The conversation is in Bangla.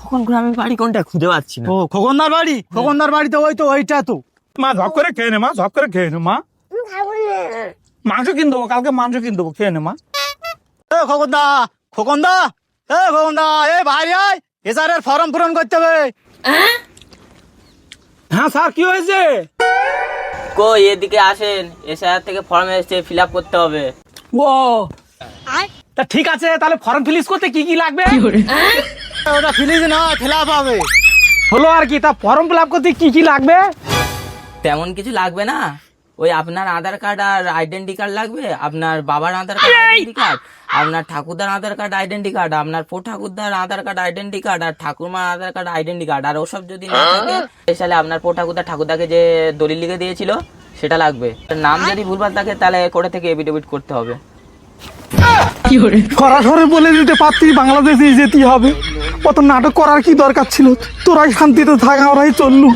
খোকন গ্রামের বাড়ি কোনটা খুঁজে পাচ্ছি না। ও খোকনদার বাড়ি, খোকনদার বাড়ি তো ওই তো ওইটা তো। মা ঝপ করে খেয়ে নে, মা ঝপ করে খেয়ে নে মা। মাংস কিনে দেবো, কালকে মাংস কিনে দেবো, খেয়ে নে মা। এ খোকনদা, খোকনদা, এ খোকনদা, এ ভাই আয়, এসআরের ফর্ম পূরণ করতে হবে। হ্যাঁ স্যার, কি হয়েছে? কই এদিকে আসেন, এসআইআর থেকে ফর্ম এসেছে, ফিল আপ করতে হবে। ও তা ঠিক আছে, তাহলে ফর্ম ফিলিস করতে কি কি লাগবে? ওটা ফিলিজ না, ফিলাপ হবে। হলো আর কি, তা ফর্ম ফিল আপ করতে কি কি লাগবে? তেমন কিছু লাগবে না, ওই আপনার আধার কার্ড আর আইডেন্টি কার্ড লাগবে, আপনার বাবার আধার কার্ড আইডেন্টি কার্ড, আপনার ঠাকুরদার আধার কার্ড আইডেন্টি কার্ড, আপনার ঠাকুরদার আধার কার্ড আইডেন্টি কার্ড, আর ঠাকুরমার আধার কার্ড আইডেন্টি কার্ড। আর ওসব যদি না থাকে তাহলে আপনার ঠাকুরদাকে যে দলিল লিখে দিয়েছিল সেটা লাগবে। নাম যদি ভুলভাল থাকে তাহলে কোর্টে থেকে এফিডেভিট করতে হবে। সরাসরি বলে দিতে পারতি বাংলাদেশে যেতে হবে, কত নাটক করার কি দরকার ছিল? তোরাই শান্তিতে থাকা, ওরাই চললু।